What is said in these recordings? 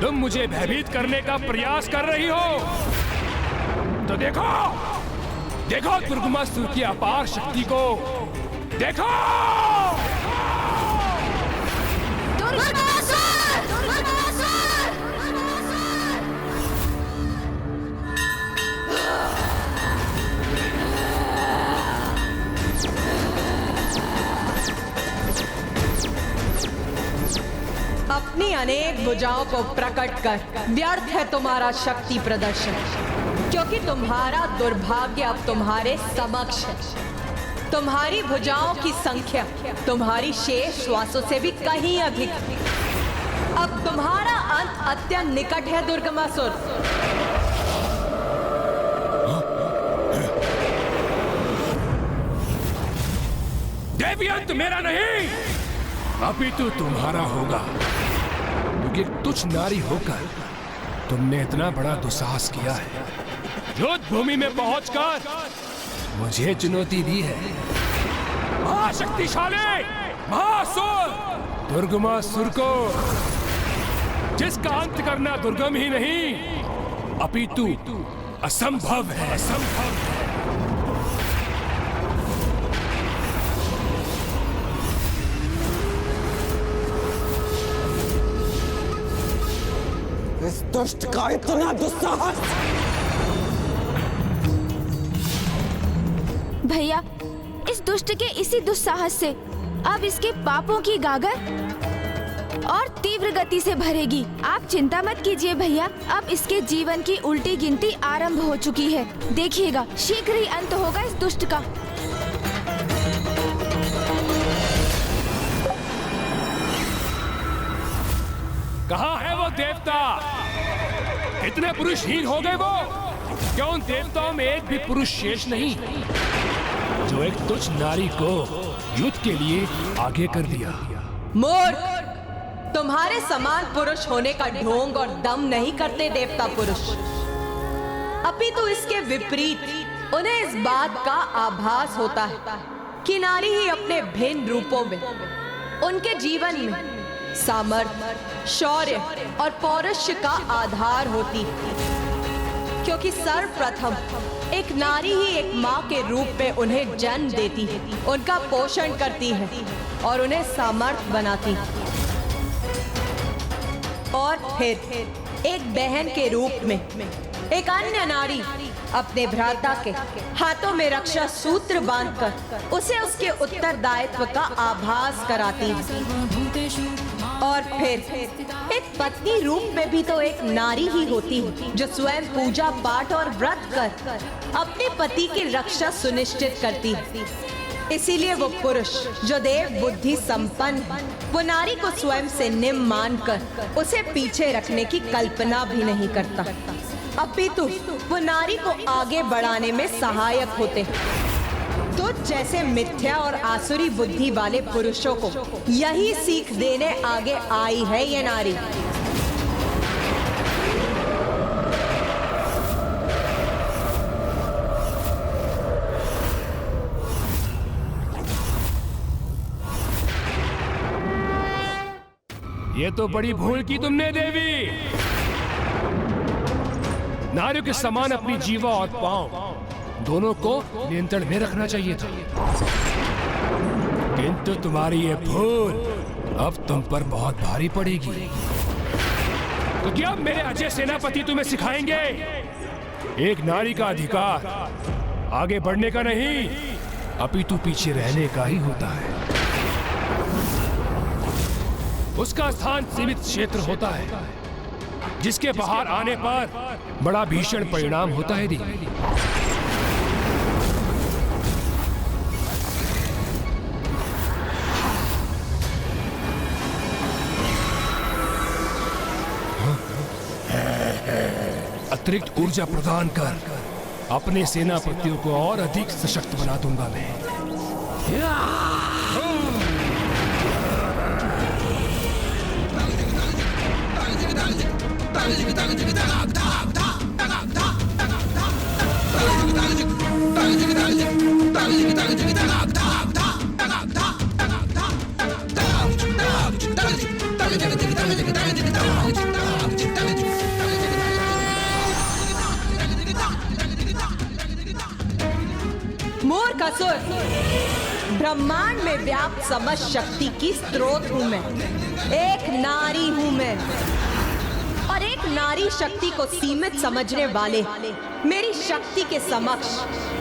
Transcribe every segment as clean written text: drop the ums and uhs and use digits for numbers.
तुम मुझे भयभीत करने का प्रयास कर रही हो, तो देखो देखो दुर्गमासुर की अपार शक्ति को देखो। अपनी अनेक भुजाओं को प्रकट कर व्यर्थ है तुम्हारा शक्ति प्रदर्शन, क्योंकि तुम्हारा दुर्भाग्य अब तुम्हारे समक्ष है। तुम्हारी भुजाओं की संख्या तुम्हारी शेष श्वासों से भी कहीं अधिक है। अब तुम्हारा अंत अत्यंत निकट है दुर्गमासुर। देवी, अंत मेरा नहीं, अपितु तुम्हारा होगा, क्योंकि एक तुच्छ नारी होकर तुमने इतना बड़ा दुस्साहस किया है। युद्ध भूमि में पहुंचकर मुझे चुनौती दी है। महाशक्तिशाली महासुर दुर्गमासुर को, जिसका अंत करना दुर्गम ही नहीं अपितु असंभव है। असंभव है। इस दुष्ट का इतना दुस्साहस! भैया, इस दुष्ट के इसी दुस्साहस से अब इसके पापों की गागर और तीव्र गति से भरेगी। आप चिंता मत कीजिए भैया, अब इसके जीवन की उल्टी गिनती आरंभ हो चुकी है। देखिएगा, शीघ्र ही अंत होगा इस दुष्ट का। कहाँ है वो देवता? इतने पुरुषहीन हो गए वो? क्या उन देवताओं में एक भी पुरुष शेष नहीं, जो एक तुच्छ नारी को युद्ध के लिए आगे कर दिया? मूर्ख, तुम्हारे समान पुरुष होने का ढोंग और दम नहीं करते देवता पुरुष। अपितु इसके विपरीत उन्हें इस बात का आभास होता है कि नारी ही अपने भिन्न रूपों में उनके जीवन में सामर्थ्य, शौर्य और पौरुष का आधार होती है, क्योंकि सर्वप्रथम एक नारी ही एक माँ के रूप में उन्हें जन्म देती है, उनका पोषण करती है और उन्हें सामर्थ्य बनाती है, और फिर एक बहन के रूप में एक अन्य नारी अपने भ्राता के हाथों में रक्षा सूत्र बांधकर उसे उसके उत्तरदायित्व का आभास कराती है। और फिर एक पत्नी रूप में भी तो एक नारी ही होती है, जो स्वयं पूजा पाठ और व्रत कर अपने पति की रक्षा सुनिश्चित करती है। इसीलिए वो पुरुष जो देव बुद्धि संपन्न है, वो नारी को स्वयं से निम्न मानकर उसे पीछे रखने की कल्पना भी नहीं करता, अपितु वो नारी को आगे बढ़ाने में सहायक होते हैं। तो जैसे मिथ्या और आसुरी बुद्धि वाले पुरुषों को यही सीख देने आगे आई है ये नारी। ये तो बड़ी भूल की तुमने देवी। नारियों के समान अपनी जीवा और पांव दोनों को नियंत्रण में रखना चाहिए था, किंतु तुम्हारी ये भूल अब तुम पर बहुत भारी पड़ेगी। तो क्या मेरे अजय सेनापति तुम्हें सिखाएंगे? एक नारी का अधिकार आगे बढ़ने का नहीं, अपितु पीछे रहने का ही होता है। उसका स्थान सीमित क्षेत्र होता है, जिसके बाहर आने पर बड़ा भीषण परिणाम होता है देवी। अतिरिक्त ऊर्जा प्रदान कर अपने सेनापतियों को और अधिक सशक्त बना दूंगा मैं। असुर, ब्रह्मांड में व्याप्त समस्त शक्ति की स्रोत हूँ मैं। एक नारी हूँ मैं, और एक नारी शक्ति को सीमित समझने वाले मेरी शक्ति के समक्ष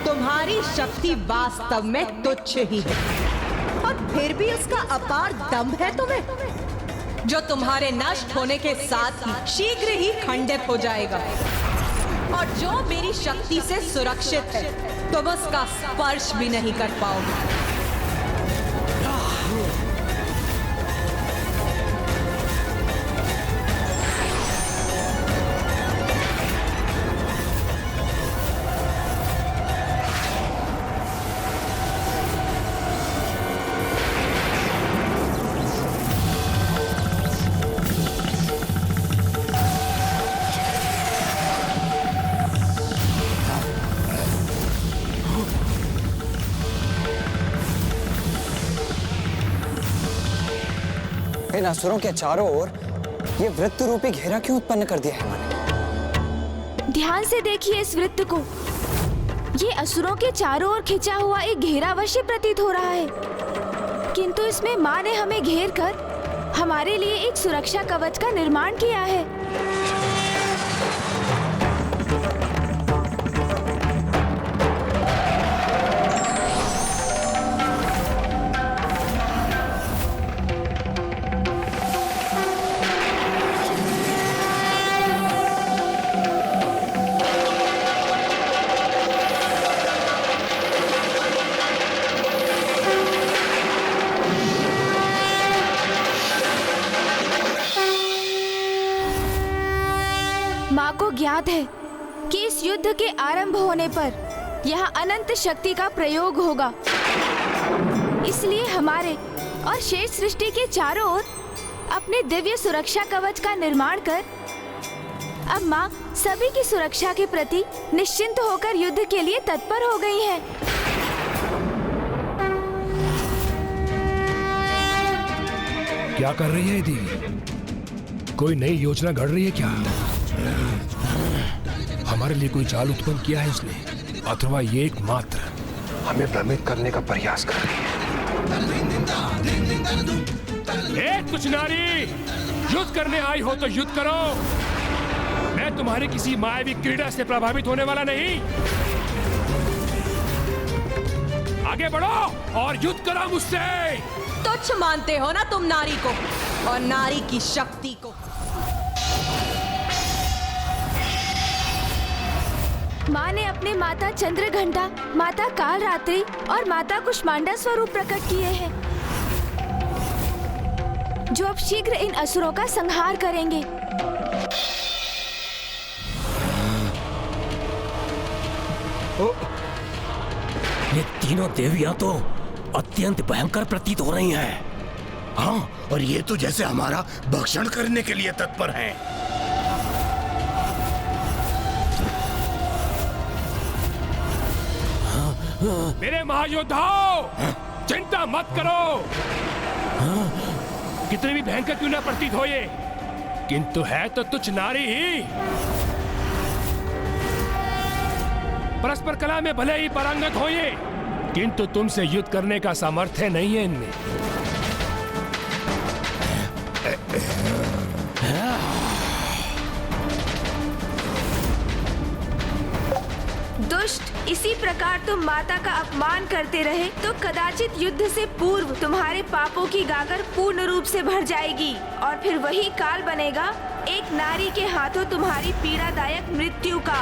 तुम्हारी शक्ति वास्तव में तुच्छ ही है। और फिर भी उसका अपार दम्भ है तुम्हें, जो तुम्हारे नष्ट होने के साथ ही शीघ्र ही खंडित हो जाएगा। और जो मेरी शक्ति से सुरक्षित है, तुम उसका स्पर्श भी नहीं कर पाओगे। इन असुरों के चारों ओर ये वृत्त रूपी घेरा क्यों उत्पन्न कर दिया है माँ ने? ध्यान से देखिए इस वृत्त को। ये असुरों के चारों ओर खिंचा हुआ एक घेरा अवश्य प्रतीत हो रहा है, किंतु इसमें माँ ने हमें घेर कर हमारे लिए एक सुरक्षा कवच का निर्माण किया है। माँ को ज्ञात है कि इस युद्ध के आरंभ होने पर यहाँ अनंत शक्ति का प्रयोग होगा, इसलिए हमारे और शेष सृष्टि के चारों ओर अपने दिव्य सुरक्षा कवच का निर्माण कर अब माँ सभी की सुरक्षा के प्रति निश्चिंत होकर युद्ध के लिए तत्पर हो गई है। क्या कर रही है देवी? कोई नई योजना घड़ रही है क्या? हमारे लिए कोई चाल उत्पन्न किया है इसने, अथवा ये एकमात्र हमें भ्रमित करने का प्रयास कर रही है। कुछ नारी, युद्ध करने आई हो तो युद्ध करो। मैं तुम्हारी किसी मायावी क्रीड़ा से प्रभावित होने वाला नहीं। आगे बढ़ो और युद्ध करो मुझसे। तुच्छ मानते हो ना तुम नारी को और नारी की शक्ति को। माँ ने अपने माता चंद्रघंटा, माता कालरात्रि और माता कुष्मांडा स्वरूप प्रकट किए हैं, जो अब शीघ्र इन असुरों का संहार करेंगे। ये तीनों देवियां तो अत्यंत भयंकर प्रतीत हो रही हैं। हाँ, और ये तो जैसे हमारा भक्षण करने के लिए तत्पर हैं। मेरे महायोद्धाओं, चिंता मत करो। कितने भी भयंकर क्यों ना प्रतीत हो ये, किंतु है तो तुच्छ नारी ही। परस्पर कला में भले ही पारंगत हो ये, किंतु तुमसे युद्ध करने का सामर्थ्य नहीं है इनमें। दुष्ट, इसी प्रकार तुम माता का अपमान करते रहे तो कदाचित युद्ध से पूर्व तुम्हारे पापों की गागर पूर्ण रूप से भर जाएगी, और फिर वही काल बनेगा एक नारी के हाथों तुम्हारी पीड़ादायक मृत्यु का।